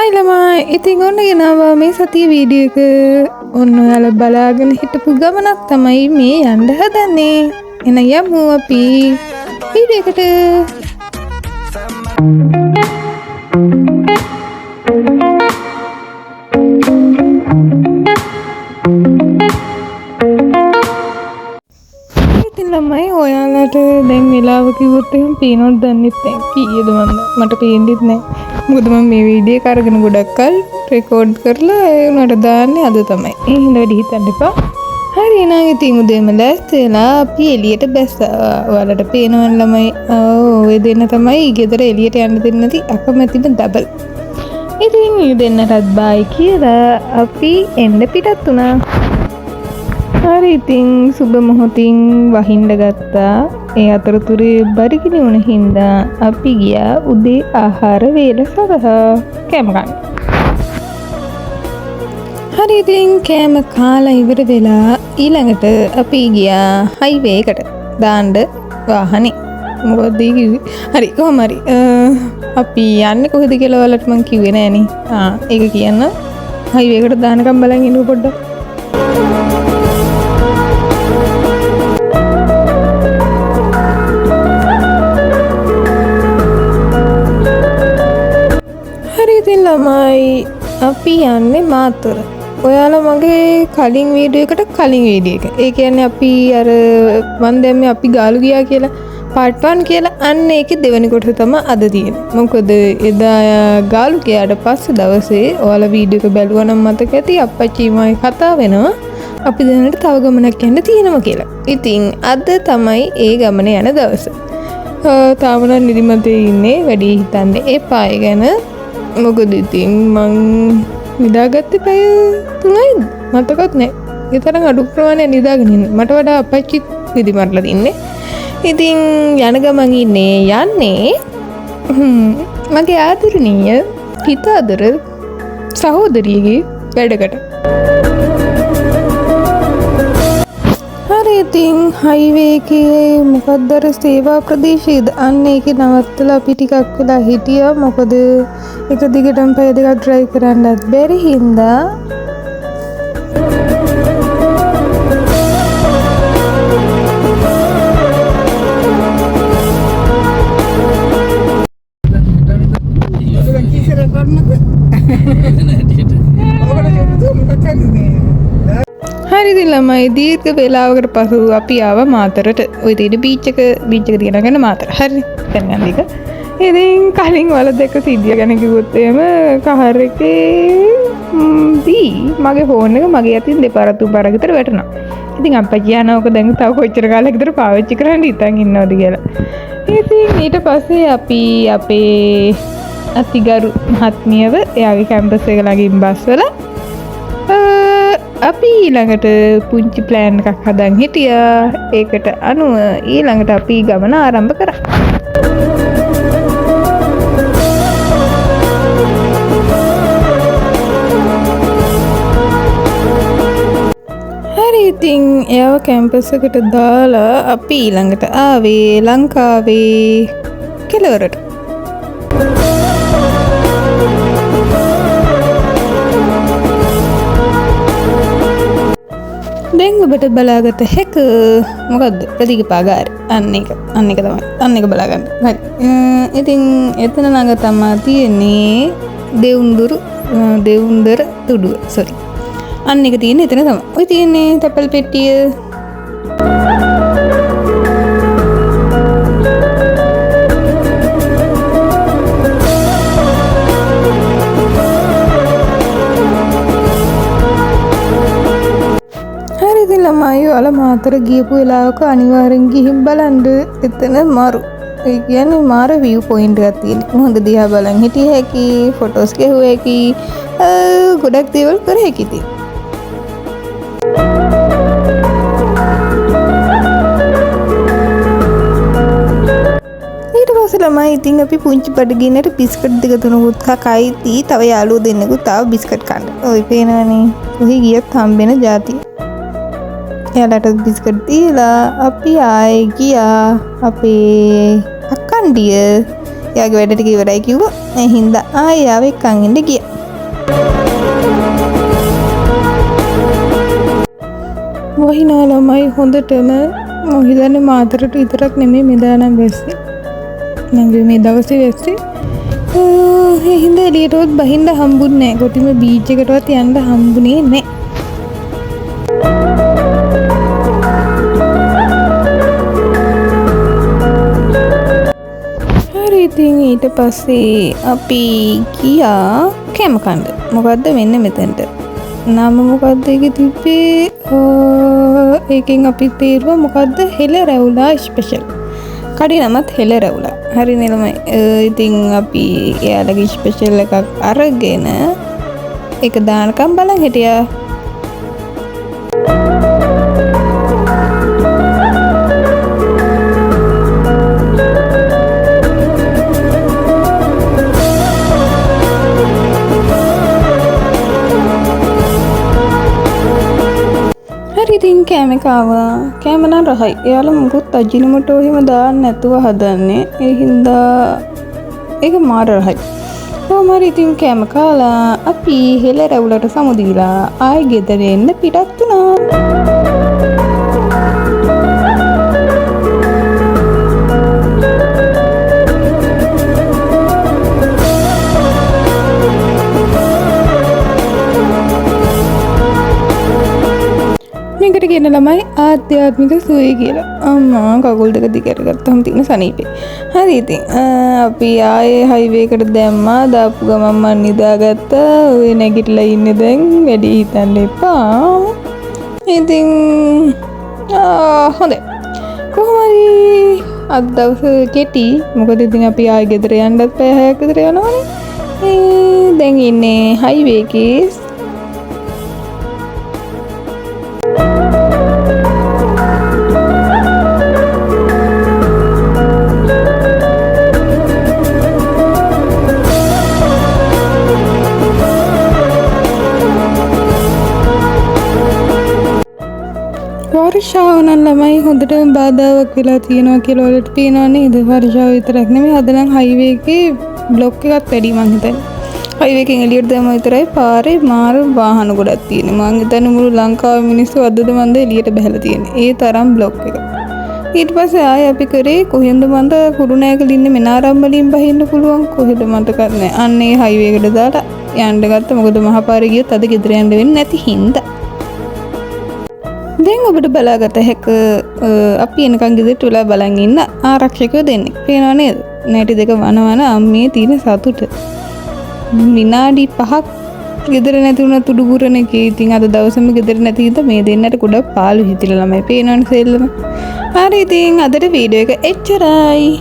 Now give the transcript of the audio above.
හයි ළමයි ඉතින් ඔන්න ගෙනාවා මේ සතිය වීඩියෝ එක. ඔන්න ඔයාලා බලාගෙන හිටපු ගමනක් තමයි මේ යන්න හදන්නේ. එන යමු අපි වීඩියෝ එකට. ඉතින් ළමයි ඔයාලට දැන් වෙලාව කිව්වොත් එහෙම පේනවද දන්නෙත් නැහැ. කීයද මට පේන්නෙත් නැහැ. මොකද මම මේ වීඩියෝ එක අරගෙන ගොඩක් කල් රෙකෝඩ් කරලා ඒ උනට දාන්නේ අද තමයි. ඒ හින්දා වැඩි හිතන්න එපා. හරි එහෙනම් ඉතින් උදේම ලෑස්ති වෙලා අපි එළියට බැස්සා. ඔයාලට පේනවද ළමයි? ඔය දෙන්න තමයි ගෙදර එළියට යන්න දෙන්නේ නැති අකමැතිම ඩබල්. ඉතින් මේ දෙන්නටත් බයි කියලා අපි එන්න පිටත් වුණා. හරි ඉතින් සුබ මොහොතින් වහින්න ගත්තා. ඒ අතරතුරේ බඩගිනි වුණ හින්දා අපි ගියා උදේ ආහාර වේල සඳහා කෑම ගන්න. හරි ඉතින් කෑම කාලා ඉවර වෙලා ඊළඟට අපි ගියා හයිවේ එකට දාන්න වාහනේ. මොකද හරි කොහොම හරි අපි යන්නේ කොහෙද කියලා ඔයාලට මං කිව්වේ නෑනේ. ඒක කියන්න හයිවේ එකට දානකම් බලන් ඉන්න පොඩ්ඩක්. ළමයි අපි යන්නේ මාතර. ඔයාලා මගේ කලින් වීඩියෝ එකට කලින් වීඩියෝ එක. ඒ කියන්නේ අපි අර මන් දැම්මේ අපි ගාලු ගියා කියලා part 1 කියලා අන්න ඒකේ දෙවෙනි කොටස තමයි අද තියෙන්නේ. මොකද එදා ගාලු ගියාට පස්සේ දවසේ ඔයාලා වීඩියෝ එක බැලුවා නම් මතක ඇති අප්පච්චි මයි කතා වෙනවා. අපි දැනට තව ගමනක් යන්න තියෙනවා කියලා. ඉතින් අද තමයි ඒ ගමන යන දවස. තාම නම් නිදිමතේ ඉන්නේ වැඩි හිතන්නේ එපා ඒ ගැන. මොකද ඉතින් මං නිදාගත්තේ පැය 3යිද මතකත් නෑ. ඒ තරම් අඩු ප්‍රමාණයක් නිදාගෙන ඉන්නේ. මට වඩා අපච්චිත් නිදි මරලා තින්නේ. ඉතින් යන ගමන් යන්නේ මගේ ආදරණීය හිතාදර සහෝදරියගේ වැඩකට. හරි ඉතින් හයිවේ එකේ මොකක්ද අර සේවා ප්‍රදේශයේද අන්න ඒකේ නවත්තලා අපි ටිකක් වෙලා හිටියා. මොකද එක දිගටම පැය දෙකක් ඩ්‍රයිව් කරන්නත් බැරි හින්දා හරි ඉතින් ළමයි දීර්ඝ වේලාවකට පසු අපි ආවා මාතරට. ওই තියෙන බීච් එක තියනගෙන මාතර. හරිනේ. දැන් යන්න එක. ඉතින් කලින් වල දෙක සිද්ධිය ගැන කිව්වොත් එහෙම කහර එකේ මගේ ෆෝන් එක මගේ අතින් දෙපාරක් තුන්පාරක් විතර වැටුණා. ඉතින් අප්පච්චි කියනවා ඔක දැන් තව කොච්චර කාලයක් විතර පාවිච්චි කරන්න හිතන් ඉන්නවද කියලා. ඉතින් ඊට පස්සේ අපි අපේ අතිගරු මහත්මියව එයාගේ කැම්පස් එක ළඟින් බස් වල අපි ඊළඟට පුංචි ප්ලෑන් එකක් හදන් හිටියා. ඒකට අනුව ඊළඟට අපි ගමන ආරම්භ කරා. හරි ඉතින් එයාව කැම්පස් එකට දාලා අපි ඊළඟට ආවේ ලංකාවේ කෙළවරට. දැන් ඔබට බලාගත හැක මොකද්ද ප්‍රතිගපාගාරය. අන්න එක තමයි. අන්න එක බලාගන්න. හරි. ඉතින් එතන ළඟ තමයි තියෙන්නේ දෙවුන්දර තුඩුව. සෝරි. අන්න එක තියෙන්නේ එතන තමයි. ඔය තියෙන්නේ තැපල් පෙට්ටිය. ළමයි ඔයාලා මාතර ගියපු වෙලාවක අනිවාර්යෙන් ගිහින් බලන්න. එතන මරු. ඒ කියන්නේ මාර view point එකක් තියෙනවා. හොඳ දිහා බලන් හිටිය හැකි, ෆොටෝස් ගෙහුව හැකි, ගොඩක් දේවල් කර හැකි තියෙනවා. ඊට පස්සේ ළමයි ඉතින් අපි පුංචි බඩගින්නට බිස්කට් දෙක තුනකුත් කකයිති තව යාළුවෝ දෙන්නෙකුත් ආව බිස්කට් කන්න. ඔය පේනවනේ. කොහේ ගියත් හම්බෙන જાතිය. එයාලට බිස්කට් දීලා අපි ආයේ ගියා අපේ අක්කණ්ඩිය එයාගේ වැඩ ටික ඉවරයි කිව්වා. ඒ හින්දා ආයෙ ආව එක්කන් ඉන්න ගියා. වහිනා ළමයි හොඳටම මම හිතන්නේ මාතරට විතරක් නෙමෙයි මෙදානම් වැස්සේ. මගේ මේ දවසේ වැස්සේ ඒ හින්දා එළියටවත් බහින්න හම්බුන්නේ නැහැ. කොටිම බීච් එකටවත් යන්න හම්බුනේ නැහැ. ඉතින් ඊට පස්සේ අපි ගියා කැම කන්න. මොකද්ද මෙන්න මෙතනට. නම මොකද්ද ඒකේ තිබ්බේ? ඒකෙන් අපි තේරුවා මොකද්ද හෙළ රැවුලා ස්පෙෂල්. කඩේ නමත් හෙළ රැවුලා. හරි නෙලමයි. ඉතින් අපි එයාලගේ ස්පෙෂල් එකක් අරගෙන ඒක දානකම් බලන් හිටියා. ඉතින් කෑම කාවා. කෑම නම් රහයි. එයාලා මුකුත් අජිනමොටෝ එහෙම දාන්න නැතුව හදන්නේ. ඒ හින්දා ඒක මාර රහයි. කොහොමද ඉතින් කෑම කාලා අපි හෙළ රැවුලට සමුදීලා ආයෙ ගෙදර එන්න පිටත් වුණා. මේකට කියන ළමයි ආධ්‍යාත්මික සුවය කියලා. අම්මා කකුල් දෙක දිගට ගත්තාම තියෙන සනීපේ. හරි ඉතින් අපි ආයේ හයිවේ එකට දැම්මා. දාපු ගමන් මන් නිදාගත්තා. ඔය නැගිටලා ඉන්නේ දැන් වැඩි හිතන්න එපා. ඉතින් හොඳයි. කොහොමද අද දවසේ කෙටි. මොකද ඉතින් අපි ආයේ ගෙදර යන්නත් පැය 6ක් විතර යනවනේ. දැන් ඉන්නේ හයිවේ එකේ. වර්ෂාව නම් ළමයි හොඳටම බාධාවක් වෙලා තියෙනවා කියලා වලට පේනවා නේද? වර්ෂාව විතරක් නෙමෙයි අද නම් හයිවේ එකේ බ්ලොක් එකක් වැඩි මං හිතන්නේ. හයිවේ එකෙන් එළියට දැම්ම විතරයි පාරේ මාර වාහන ගොඩක් තියෙන්නේ. මං හිතන්නේ මුළු ලංකාවේ මිනිස්සු අදද මන්ද එළියට බහලා තියෙන්නේ. ඒ තරම් බ්ලොක් එක. ඊට පස්සේ ආයෙ අපි කරේ කොහෙන්ද මන්ද කුරුණෑගල ඉන්නේ මෙනාරම් වලින් බහින්න පුළුවන් කොහෙද මතක නැහැ. අන්න ඒ හයිවේ එකට දාලා යන්න ගත්තා. මොකද මහපාරේ ගියොත් අද ගෙදර යන්න වෙන්නේ නැති හින්දා. දැන් ඔබට බලාගත හැක අපි එනකන් ගෙදරට වෙලා බලන් ඉන්න ආරක්ෂකයෝ දෙන්නේ. පේනව නේද? නැටි දෙක වනවන අම්මේ තියෙන සතුට. විනාඩි 5ක් ගෙදර නැති වුණා තුඩු පුරන එකේ. ඉතින් අද දවසම ගෙදර නැති හින්දා මේ දෙන්නට ගොඩක් පාළු හිතිලා ළමයි. පේනවනේ සෙල්ලම. හරි ඉතින් අදට වීඩියෝ එක එච්චරයි.